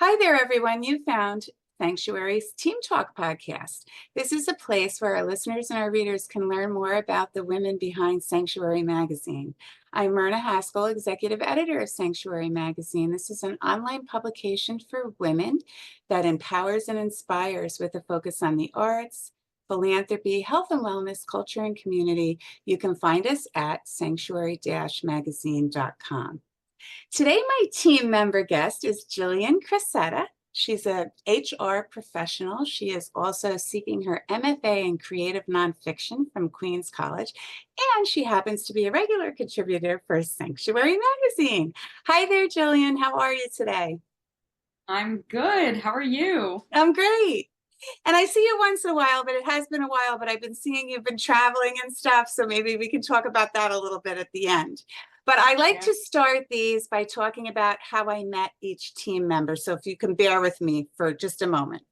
Hi there, everyone. You found Sanctuary's Team Talk podcast. This is a place where our listeners and our readers can learn more about the women behind Sanctuary magazine. I'm Myrna Haskell, executive editor of Sanctuary magazine. This is an online publication for women that empowers and inspires with a focus on the arts, philanthropy, health and wellness, culture, and community. You can find us at sanctuary-magazine.com. Today, my team member guest is Jillian Crocetta. She's a HR professional. She is also seeking her MFA in creative nonfiction from Queens College, and she happens to be a regular contributor for Sanctuary magazine. Hi there, Jillian. How are you today? I'm good. How are you? I'm great. And I see you once in a while, but it has been a while, but I've been seeing you've been traveling and stuff. So maybe we can talk about that a little bit at the end. But I like Yeah. to start these by talking about how I met each team member. So if you can bear with me for just a moment.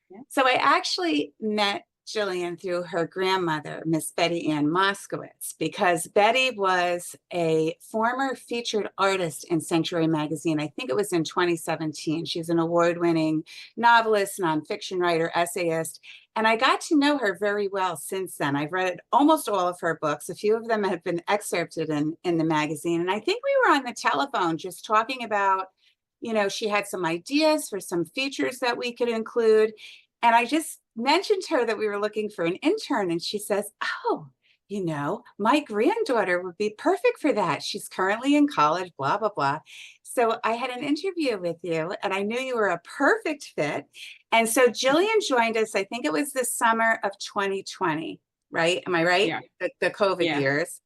Yeah. So I actually met Jillian through her grandmother, Miss Betty Ann Moskowitz, because Betty was a former featured artist in Sanctuary magazine. I think it was in 2017. She's an award-winning novelist, nonfiction writer, essayist, and I got to know her very well since then. I've read almost all of her books. A few of them have been excerpted in the magazine, and I think we were on the telephone just talking about, she had some ideas for some features that we could include. And I just mentioned to her that we were looking for an intern, and she says, "Oh, my granddaughter would be perfect for that. She's currently in college, blah, blah, blah." So I had an interview with you, and I knew you were a perfect fit. And so Jillian joined us, I think it was the summer of 2020, right? Am I right? Yeah. The COVID Yeah. years.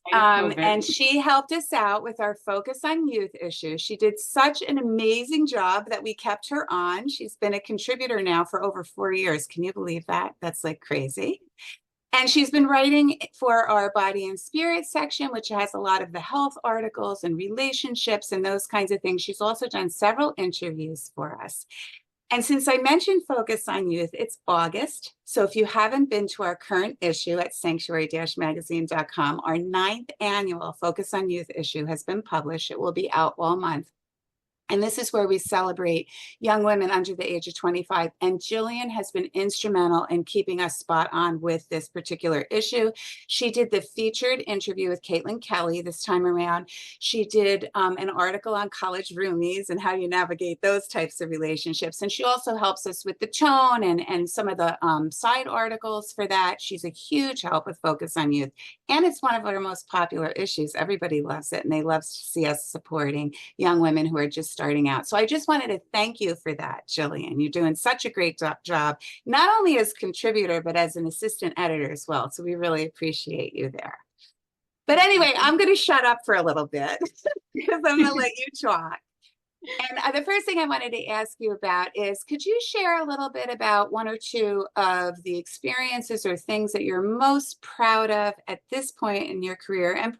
Height of COVID. And she helped us out with our focus on youth issues. She did such an amazing job that we kept her on. She's been a contributor now for over 4 years. Can you believe that? That's like crazy. And she's been writing for our body and spirit section, which has a lot of the health articles and relationships and those kinds of things. She's also done several interviews for us. And since I mentioned Focus on Youth, it's August. So if you haven't been to our current issue at sanctuary-magazine.com, our ninth annual Focus on Youth issue has been published. It will be out all month. And this is where we celebrate young women under the age of 25. And Jillian has been instrumental in keeping us spot on with this particular issue. She did the featured interview with Caitlin Kelly this time around. She did an article on college roomies and how you navigate those types of relationships. And she also helps us with the tone and some of the side articles for that. She's a huge help with Focus on Youth. And it's one of our most popular issues. Everybody loves it, and they love to see us supporting young women who are just starting out. So I just wanted to thank you for that, Jillian. You're doing such a great job, not only as contributor, but as an assistant editor as well. So we really appreciate you there. But anyway, I'm going to shut up for a little bit because I'm going to let you talk. And the first thing I wanted to ask you about is, could you share a little bit about one or two of the experiences or things that you're most proud of at this point in your career, and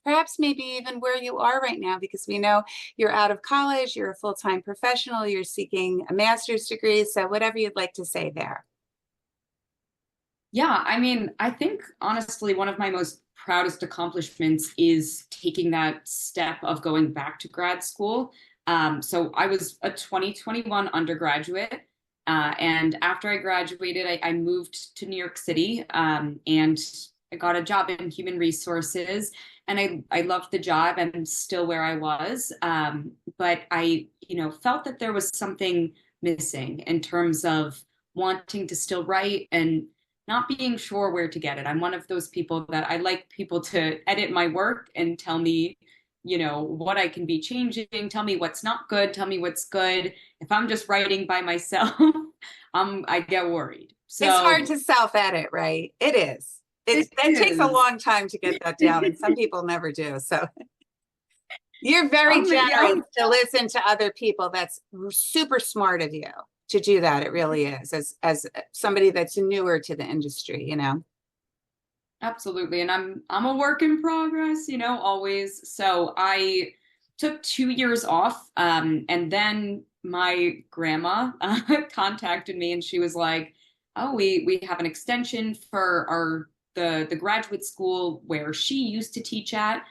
perhaps maybe even where you are right now, because we know you're out of college, you're a full-time professional, you're seeking a master's degree, so whatever you'd like to say there. Yeah, I think honestly, one of my most proudest accomplishments is taking that step of going back to grad school. So I was a 2021 undergraduate, and after I graduated, I moved to New York City, and I got a job in human resources, and I loved the job. I'm still where I was, but I, felt that there was something missing in terms of wanting to still write and not being sure where to get it. I'm one of those people that I like people to edit my work and tell me, what I can be changing, tell me what's not good, tell me what's good. If I'm just writing by myself, I get worried. It's hard So to self-edit, right? It is. it It takes a is. long time to get that down, and some people never do. So you're very Yeah. generous to listen to other people. That's super smart of you to do that. It really is, as somebody that's newer to the industry. Absolutely. And I'm a work in progress, always. So I took 2 years off. And then my grandma contacted me and she was like, "Oh, we have an extension for the graduate school where she used to teach at.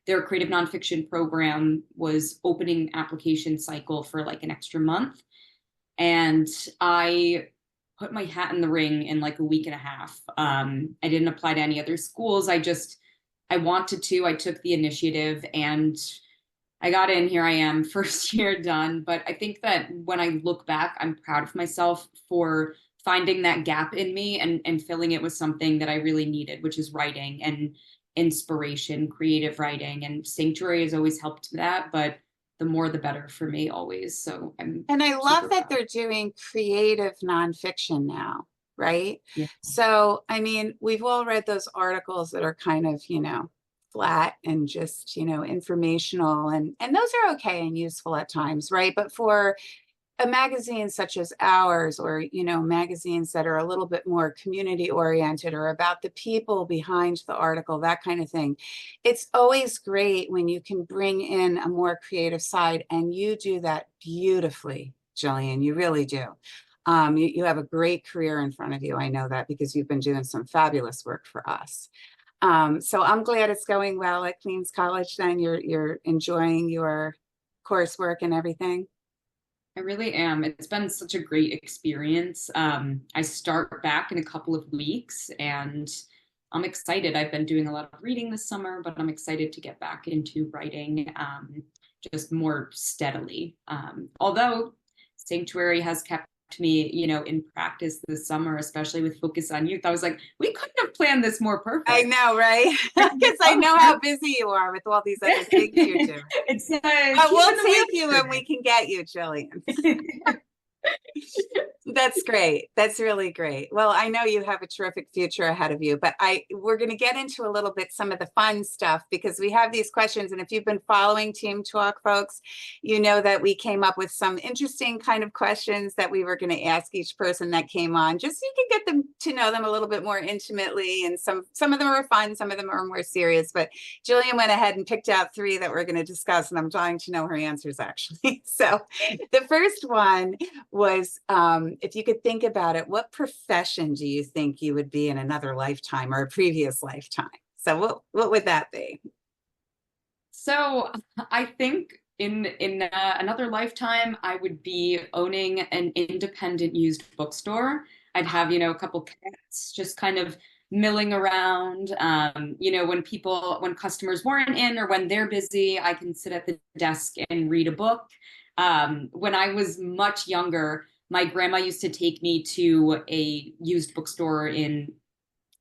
their creative nonfiction program was opening application cycle for like an extra month. And I put my hat in the ring in like a week and a half. I didn't apply to any other schools. I wanted to. I took the initiative and I got in. Here I am, first year done. But I think that when I look back, I'm proud of myself for finding that gap in me and filling it with something that I really needed, which is writing and inspiration, creative writing. And Sanctuary has always helped that. But the more the better for me always. So I'm And I love super that proud. they're doing creative nonfiction now, right? Yeah. So, I mean, we've all read those articles that are kind of, flat and just, informational, and those are okay and useful at times, right? But for a magazine such as ours, or magazines that are a little bit more community oriented or about the people behind the article, that kind of thing, it's always great when you can bring in a more creative side, and you do that beautifully, Jillian. You really do. You have a great career in front of you. I know that because you've been doing some fabulous work for us. So I'm glad it's going well at Queens College. Then you're enjoying your coursework and everything. I really am. It's been such a great experience. I start back in a couple of weeks and I'm excited. I've been doing a lot of reading this summer, but I'm excited to get back into writing just more steadily. Although Sanctuary has kept me, in practice this summer, especially with Focus on Youth. I was like, we couldn't have planned this more I perfect. know, right? Because I know how busy you are with all these other things you do. It's But we'll keeping the take wheels you when we turning. can get you, Jillian. That's great. That's really great. Well, I know you have a terrific future ahead of you, but we're going to get into a little bit some of the fun stuff because we have these questions. And if you've been following Team Talk, folks, you know that we came up with some interesting kind of questions that we were going to ask each person that came on, just so you can get them to know them a little bit more intimately. And some of them are fun, some of them are more serious. But Jillian went ahead and picked out three that we're going to discuss, and I'm dying to know her answers actually. So the first one was, if you could think about it, what profession do you think you would be in another lifetime or a previous lifetime? So what would that be? So I think in another lifetime, I would be owning an independent used bookstore. I'd have, a couple cats just kind of milling around. When customers weren't in or when they're busy, I can sit at the desk and read a book. When I was much younger, my grandma used to take me to a used bookstore in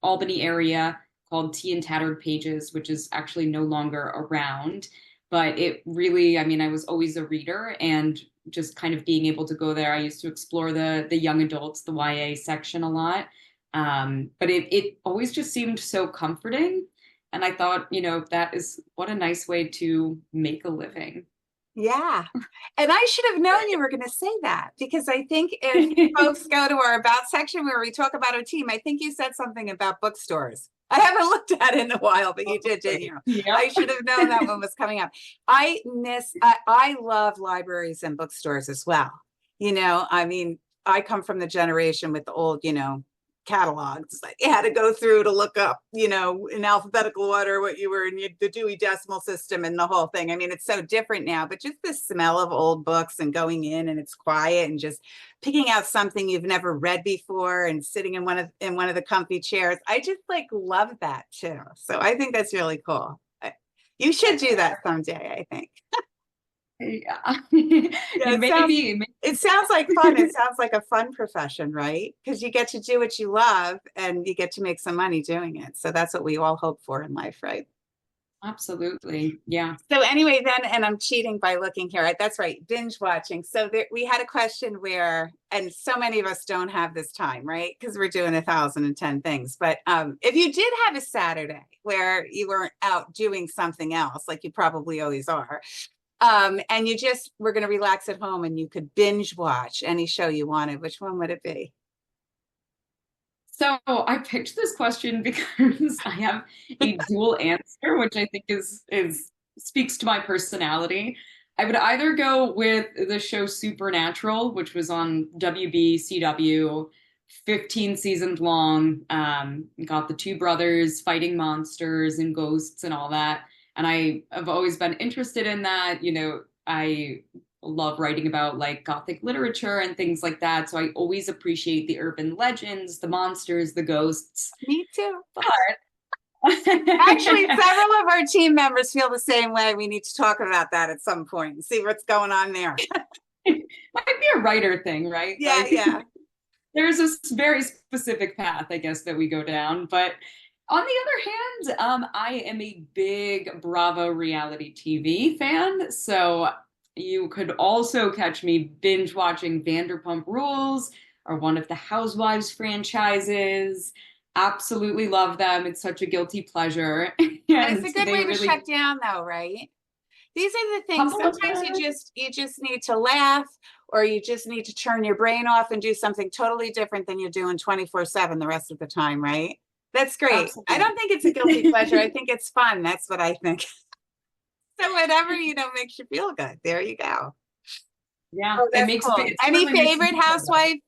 Albany area called Tea and Tattered Pages, which is actually no longer around. But it really, I mean, I was always a reader and just kind of being able to go there. I used to explore the young adults, the YA section a lot. But it always just seemed so comforting. And I thought, that is what a nice way to make a living. Yeah. And I should have known you were going to say that because I think if folks go to our About section where we talk about our team, I think you said something about bookstores. I haven't looked at it in a while, but you did, didn't you? I Yep. should have known that one was coming up. I love libraries and bookstores as well. I mean, I come from the generation with the old, catalogs. Like you had to go through to look up, in alphabetical order what you were in the Dewey Decimal System and the whole thing. I mean, it's so different now, but just the smell of old books and going in and it's quiet and just picking out something you've never read before and sitting in one of the comfy chairs. I just like love that too. So I think that's really cool. You should do that someday, I think. Yeah. Yeah, it sounds like fun. It sounds like a fun profession, right? Because you get to do what you love and you get to make some money doing it. So that's what we all hope for in life, right? Absolutely. Yeah. So anyway, then, and I'm cheating by looking here. That's right, binge watching. So we had a question where, and so many of us don't have this time, right? Because we're doing 1,010 things. But if you did have a Saturday where you weren't out doing something else, like you probably always are, and you just were going to relax at home and you could binge watch any show you wanted, which one would it be? So I picked this question because I have a dual answer, which I think is speaks to my personality. I would either go with the show Supernatural, which was on WB CW, 15 seasons long. Got the two brothers fighting monsters and ghosts and all that. And I have always been interested in that. I love writing about like Gothic literature and things like that. So I always appreciate the urban legends, the monsters, the ghosts. Me too. But Actually, several of our team members feel the same way. We need to talk about that at some point and see what's going on there. might be a writer thing, right? Yeah, Like yeah. there's a very specific path, I guess, that we go down. But on the other hand, I am a big Bravo reality TV fan. So you could also catch me binge watching Vanderpump Rules or one of the Housewives franchises. Absolutely love them. It's such a guilty pleasure. And it's And a good they way to really shut down though, right? These are the things couple of sometimes you just need to laugh or you just need to turn your brain off and do something totally different than you're doing 24/7 the rest of the time, right? That's great. I absolutely. don't think it's a guilty pleasure. I think it's fun. That's what I think. So whatever, makes you feel good. There you go. Yeah, Oh, it that's makes cool. it Any certainly makes me favorite feel better. housewife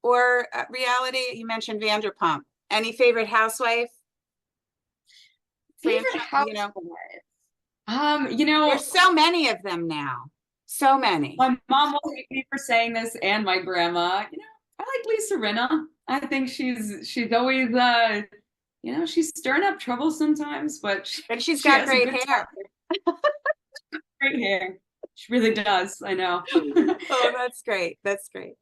or reality? You mentioned Vanderpump. Any favorite housewife Favorite franchise? housewife. There's so many of them now. So many. My mom will hate me for saying this, and my grandma. I like Lisa Rinna. I think she's always she's stirring up trouble sometimes, but she, And she's she got has a great good hair. time. Great hair. She really does. I know. Oh, that's great. That's great.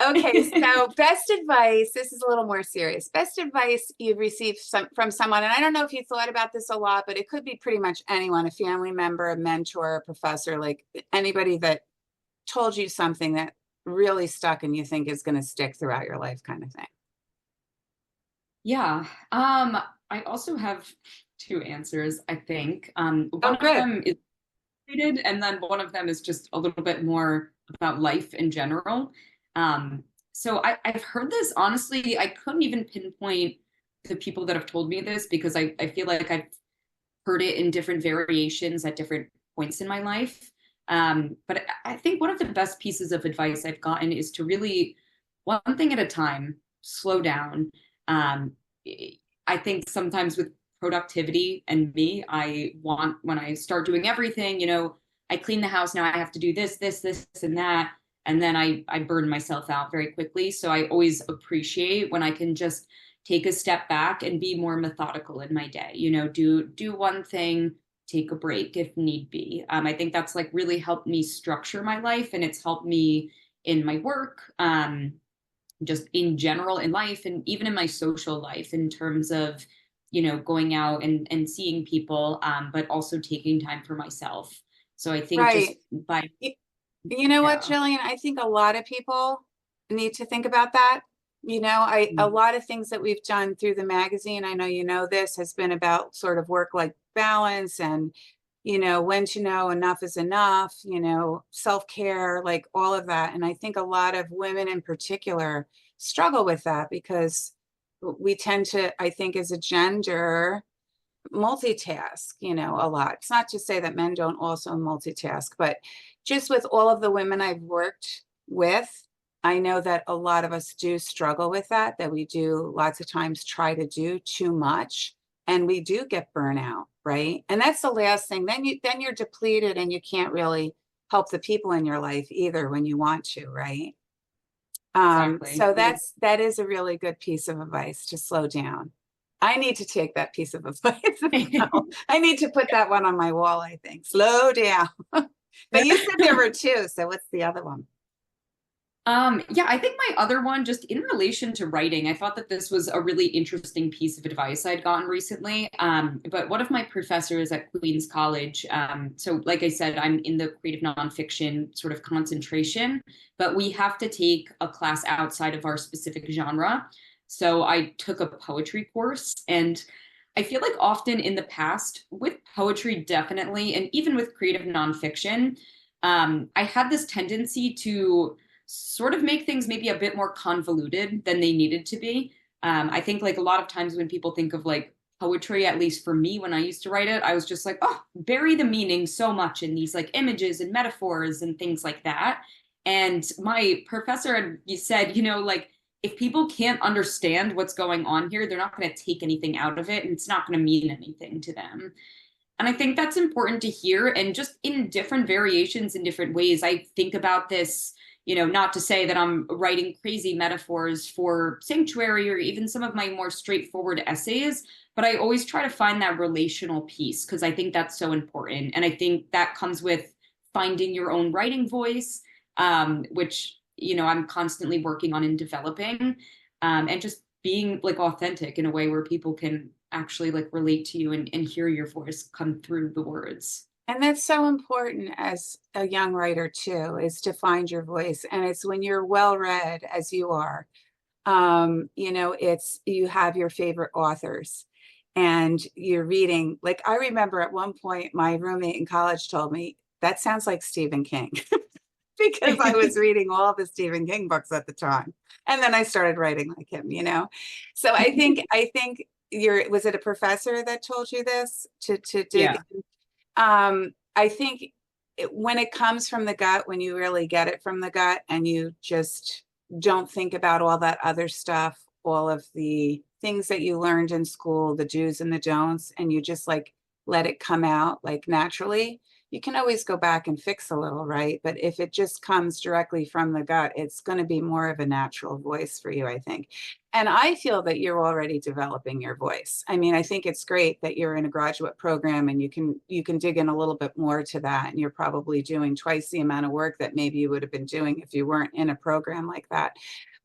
Okay, so best advice. This is a little more serious. Best advice you've received from someone, and I don't know if you thought about this a lot, but it could be pretty much anyone, a family member, a mentor, a professor, like anybody that told you something that really stuck and you think is going to stick throughout your life kind of thing. Yeah. I also have two answers, I think. Oh, One of good. them is related, and then one of them is just a little bit more about life in general. So I've heard this, honestly, I couldn't even pinpoint the people that have told me this because I feel like I've heard it in different variations at different points in my life. But I think one of the best pieces of advice I've gotten is to really, one thing at a time, slow down. Um, I think sometimes with productivity and me, I want, when I start doing everything, I clean the house, now I have to do this, and that. And then I burn myself out very quickly. So I always appreciate when I can just take a step back and be more methodical in my day. Do one thing, take a break if need be. I think that's like really helped me structure my life, and it's helped me in my work, just in general in life, and even in my social life in terms of going out and seeing people, but also taking time for myself. So I think just Right. by Y- You know what, yeah. Jillian? I think a lot of people need to think about that. A lot of things that we've done through the magazine, I know you know this, has been about sort of work-life balance and, when to know enough is enough, self-care, like all of that. And I think a lot of women in particular struggle with that because we tend to, I think, as a gender, multitask, a lot. It's not to say that men don't also multitask, but just with all of the women I've worked with, I know that a lot of us do struggle with that we do lots of times try to do too much and we do get burnout, right? And that's the last thing. Then you're depleted and you can't really help the people in your life either when you want to, right? Exactly. So that is a really good piece of advice to slow down. I need to take that piece of advice as well. I need to put that one on my wall, I think. Slow down. But you said there were two, so what's the other one? Yeah, I think my other one, just in relation to writing, I thought that this was a really interesting piece of advice I'd gotten recently. But one of my professors at Queens College, so like I said, I'm in the creative nonfiction sort of concentration, but we have to take a class outside of our specific genre. So I took a poetry course, and I feel like often in the past, with poetry, definitely, and even with creative nonfiction, I had this tendency to sort of make things maybe a bit more convoluted than they needed to be. I think like a lot of times when people think of like poetry, at least for me, when I used to write it, I was just like, oh, bury the meaning so much in these like images and metaphors and things like that. And my professor had said, like if people can't understand what's going on here, they're not going to take anything out of it and it's not going to mean anything to them. And I think that's important to hear. And just in different variations, in different ways, I think about this, not to say that I'm writing crazy metaphors for Sanctuary or even some of my more straightforward essays, but I always try to find that relational piece because I think that's so important. And I think that comes with finding your own writing voice, which, I'm constantly working on and developing, and just being like authentic in a way where people can actually like relate to you and hear your voice come through the words. And that's so important as a young writer too, is to find your voice. And it's when you're well read as you are, it's you have your favorite authors and you're reading. Like I remember at one point my roommate in college told me, that sounds like Stephen King. Because I was reading all the Stephen King books at the time. And then I started writing like him. So I think was it a professor that told you this to dig Yeah. I think when it comes from the gut, when you really get it from the gut and you just don't think about all that other stuff, all of the things that you learned in school, the do's and the don'ts, and you just like let it come out like naturally, you can always go back and fix a little, right? But if it just comes directly from the gut, it's going to be more of a natural voice for you, I think. And I feel that you're already developing your voice. I mean, I think it's great that you're in a graduate program and you can dig in a little bit more to that. And you're probably doing twice the amount of work that maybe you would have been doing if you weren't in a program like that.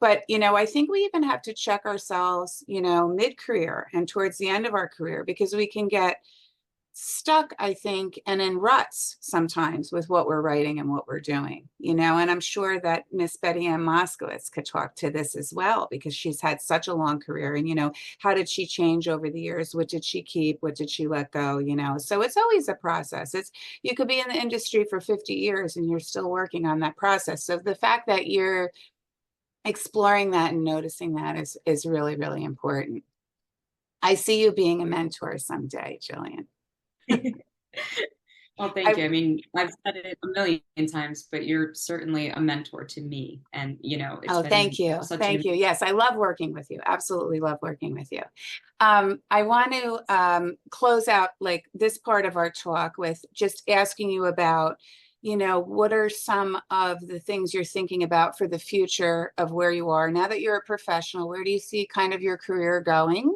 But, I think we even have to check ourselves, mid-career and towards the end of our career because we can get stuck, I think, and in ruts sometimes with what we're writing and what we're doing, and I'm sure that Miss Betty Ann Moskowitz could talk to this as well because she's had such a long career and, how did she change over the years? What did she keep? What did she let go? So it's always a process. You could be in the industry for 50 years and you're still working on that process. So the fact that you're exploring that and noticing that is really, really important. I see you being a mentor someday, Jillian. Well, thank I you. I mean, I've said it a million times, but you're certainly a mentor to me. And, it's Oh, thank been you. such Thank an you. Yes, I love working with you. Absolutely love working with you. I want to close out like this part of our talk with just asking you about, what are some of the things you're thinking about for the future of where you are now that you're a professional? Where do you see kind of your career going?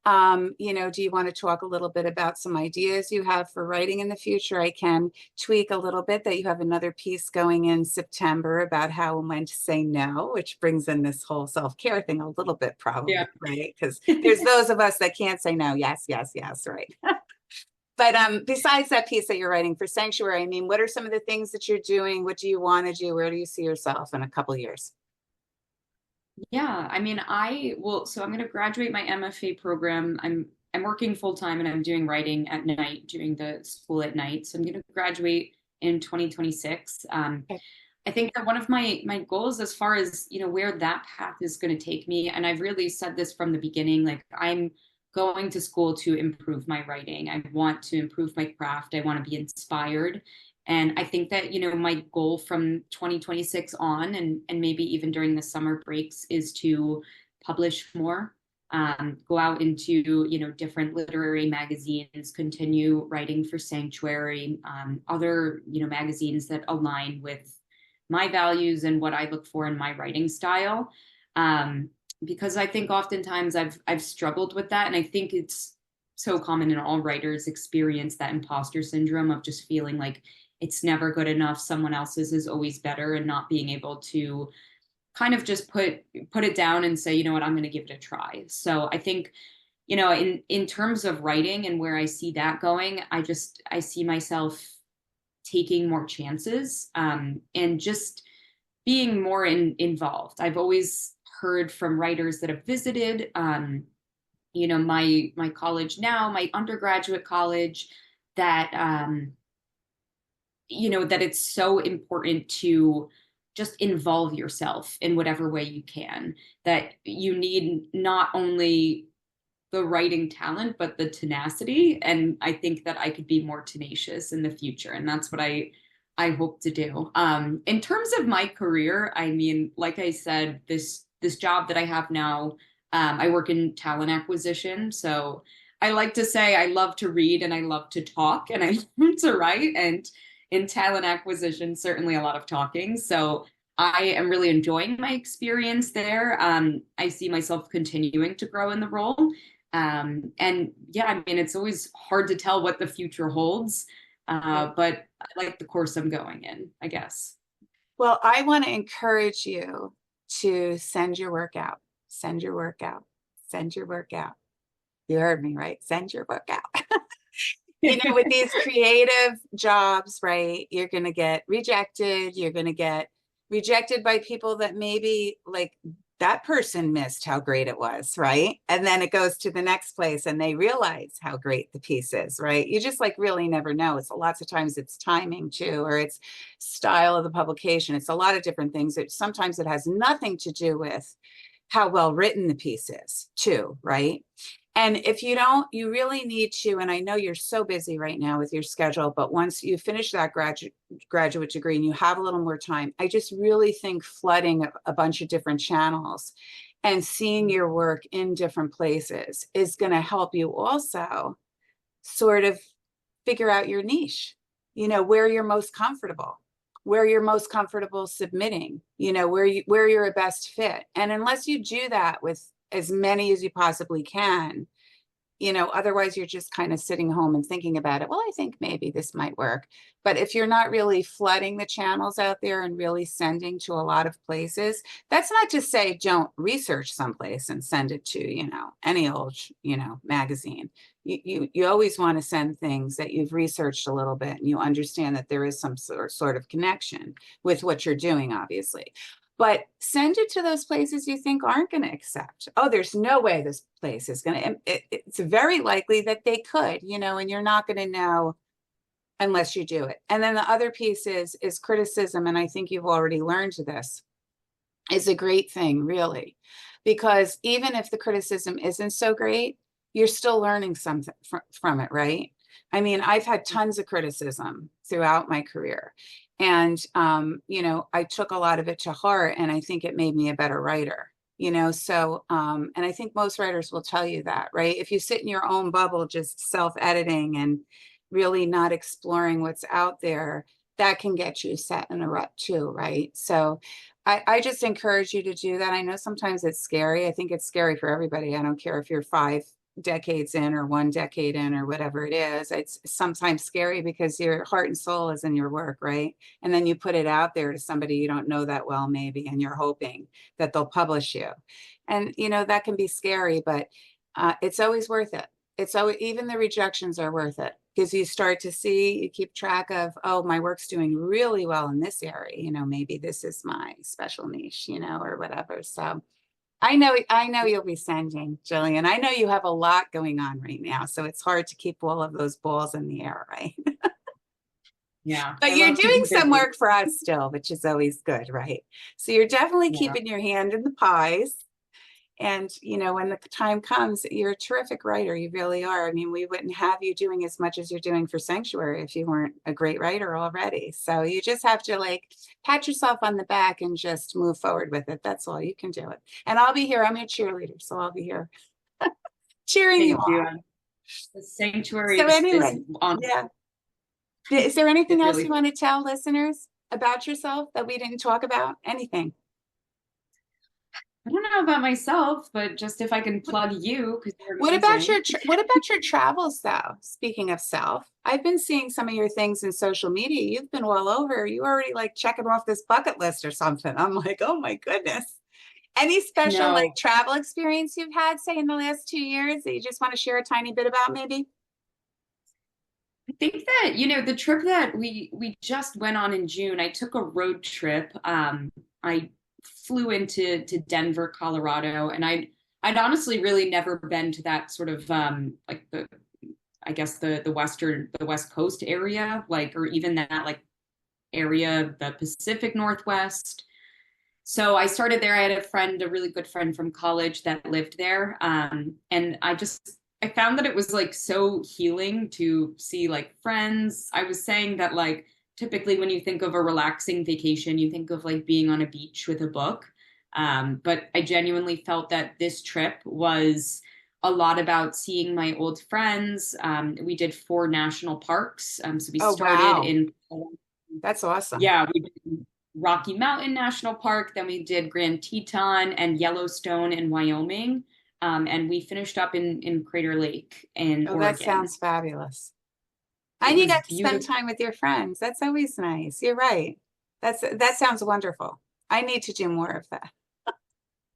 Do you want to talk a little bit about some ideas you have for writing in the future? I can tweak a little bit that you have another piece going in September about how and when to say no, which brings in this whole self-care thing a little bit yeah. probably, right? Because there's those of us that can't say no. Yes, yes, yes, right. But besides that piece that you're writing for Sanctuary, I mean, what are some of the things that you're doing? What do you want to do? Where do you see yourself in a couple of years? Yeah, I mean, so I'm going to graduate my MFA program. I'm working full time and I'm doing writing at night during the school at night. So I'm going to graduate in 2026. Okay. I think that one of my goals as far as, where that path is going to take me, and I've really said this from the beginning, like I'm going to school to improve my writing. I want to improve my craft. I want to be inspired. And I think that, my goal from 2026 on and maybe even during the summer breaks is to publish more, go out into, different literary magazines, continue writing for Sanctuary, other, magazines that align with my values and what I look for in my writing style. Because I think oftentimes I've struggled with that. And I think it's so common in all writers experience that imposter syndrome of just feeling like it's never good enough. Someone else's is always better and not being able to kind of just put it down and say, you know what, I'm going to give it a try. So I think, in terms of writing and where I see that going, I see myself taking more chances, and just being more involved. I've always heard from writers that have visited, my college now, my undergraduate college, that that it's so important to just involve yourself in whatever way you can, that you need not only the writing talent, but the tenacity. And I think that I could be more tenacious in the future. And that's what I hope to do. In terms of my career, I mean, like I said, this job that I have now, I work in talent acquisition. So I like to say I love to read and I love to talk and I love to write. And in talent acquisition, certainly a lot of talking. So I am really enjoying my experience there. I see myself continuing to grow in the role. And yeah, I mean, it's always hard to tell what the future holds, Right. but I like the course I'm going in, I guess. Well, I want to encourage you to send your work out, send your work out, send your work out. You heard me, right? Send your work out. With these creative jobs, right? You're going to get rejected. You're going to get rejected by people that maybe like that person missed how great it was, right? And then it goes to the next place and they realize how great the piece is, right? You just like really never know. It's lots of times it's timing too, or it's style of the publication. It's a lot of different things. Sometimes it has nothing to do with how well written the piece is too, right? And if you don't, you really need to, and I know you're so busy right now with your schedule, but once you finish that graduate degree and you have a little more time, I just really think flooding a bunch of different channels and seeing your work in different places is going to help you also sort of figure out your niche, where you're most comfortable, where you're most comfortable submitting, where you're a best fit. And unless you do that with as many as you possibly can, otherwise you're just kind of sitting home and thinking about it. Well, I think maybe this might work. But if you're not really flooding the channels out there and really sending to a lot of places, that's not to say don't research someplace and send it to, any old, magazine. You always want to send things that you've researched a little bit and you understand that there is some sort of connection with what you're doing, obviously. But send it to those places you think aren't going to accept. Oh, there's no way this place is going to, it's very likely that they could, and you're not going to know unless you do it. And then the other piece is criticism. And I think you've already learned this is a great thing, really, because even if the criticism isn't so great, you're still learning something from it, right? I mean, I've had tons of criticism throughout my career. And, I took a lot of it to heart and I think it made me a better writer, so, and I think most writers will tell you that, right? If you sit in your own bubble, just self-editing and really not exploring what's out there, that can get you set in a rut too, right? So I just encourage you to do that. I know sometimes it's scary. I think it's scary for everybody. I don't care if you're 5 decades in or 1 decade in or whatever it is. It's sometimes scary because your heart and soul is in your work, right? And then you put it out there to somebody you don't know that well, maybe, and you're hoping that they'll publish you. And, that can be scary, but it's always worth it. It's always, even the rejections are worth it because you start to see, you keep track of, oh, my work's doing really well in this area. Maybe this is my special niche, or whatever. So I know you'll be sending, Jillian. I know you have a lot going on right now, so it's hard to keep all of those balls in the air, right? Yeah, But I you're love to doing be some busy. work for us still, which is always good, right? So you're definitely Yeah. keeping your hand in the pies. And, when the time comes, you're a terrific writer. You really are. I mean, we wouldn't have you doing as much as you're doing for Sanctuary if you weren't a great writer already. So you just have to like pat yourself on the back and just move forward with it. That's all. You can do it. And I'll be here. I'm your cheerleader. So I'll be here cheering you Thank you. on. The sanctuary So is anyway, on. yeah. Is there anything It else you really. want to tell listeners about yourself that we didn't talk about? Anything? I don't know about myself, but just if I can plug you because you're What about amazing. your travels though? Speaking of self, I've been seeing some of your things in social media. You've been all over. You already like checking off this bucket list or something. I'm like, oh my goodness. Any special like No, travel experience you've had, say, in the last 2 years that you just want to share a tiny bit about, maybe? I think that the trip that we just went on in June. I took a road trip. I flew into Denver, Colorado, and I'd honestly really never been to that sort of like the I guess the West Coast area, like or even that like area, the Pacific Northwest. So I started there. I had a really good friend from college that lived there. And I found that it was like so healing to see like friends. I was saying that like typically when you think of a relaxing vacation, you think of like being on a beach with a book. But I genuinely felt that this trip was a lot about seeing my old friends. We did 4 national parks. So we Oh, started wow. in, That's awesome. yeah, we did Rocky Mountain National Park, then we did Grand Teton and Yellowstone in Wyoming. And we finished up in Crater Lake in Oh, that Oregon. sounds fabulous. It And you was got to spend beautiful. time with your friends. That's always nice. You're right. That sounds wonderful. I need to do more of that.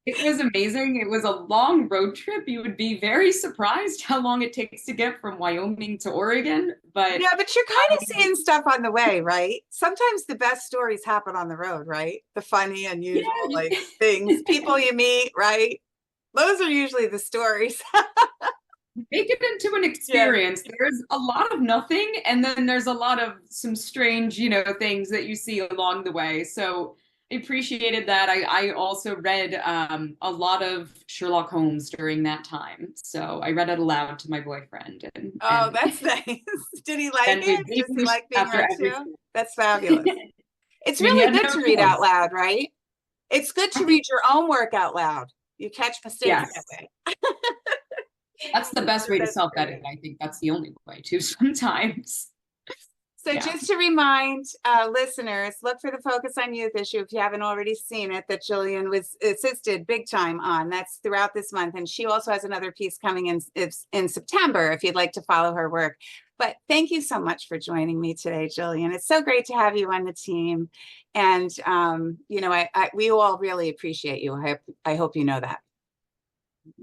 It was amazing. It was a long road trip. You would be very surprised how long it takes to get from Wyoming to Oregon. But Yeah, but you're kind of seeing stuff on the way, right? Sometimes the best stories happen on the road, right? The funny, unusual, like yeah, things, people you meet, right? Those are usually the stories. make it into an Yeah. experience. There's a lot of nothing, and then there's a lot of some strange, things that you see along the way. So I appreciated that. I also read a lot of Sherlock Holmes during that time. So I read it aloud to my boyfriend, and Oh, and that's nice. Did he like then we it? Does he debriefed like being after read every. to? That's fabulous. It's I mean, he really had good no to read out choice. loud, right? It's good to read your own work out loud. You catch mistakes that Yes. way. That's the best way to That's self-edit. great. I think that's the only way to sometimes. So Yeah. just to remind listeners, look for the Focus on Youth issue if you haven't already seen it that Jillian was assisted big time on. That's throughout this month. And she also has another piece coming in September if you'd like to follow her work. But thank you so much for joining me today, Jillian. It's so great to have you on the team. And, we all really appreciate you. I hope you know that.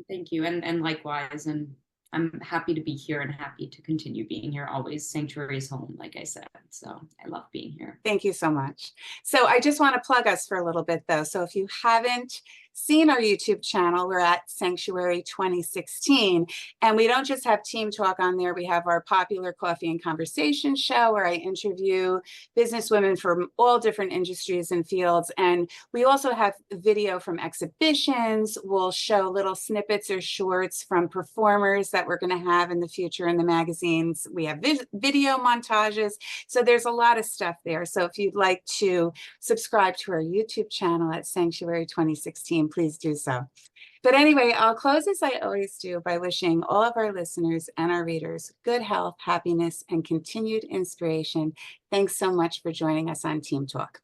Thank you. And likewise. And I'm happy to be here and happy to continue being here always. Sanctuary is home, like I said. So I love being here. Thank you so much. So I just want to plug us for a little bit though. So if you haven't seen our YouTube channel, we're at Sanctuary 2016. And we don't just have team talk on there. We have our popular coffee and conversation show where I interview businesswomen from all different industries and fields. And we also have video from exhibitions. We'll show little snippets or shorts from performers that we're going to have in the future in the magazines. We have video montages. So there's a lot of stuff there. So if you'd like to subscribe to our YouTube channel at Sanctuary 2016, please do so. But anyway, I'll close as I always do by wishing all of our listeners and our readers good health, happiness, and continued inspiration. Thanks so much for joining us on Team Talk.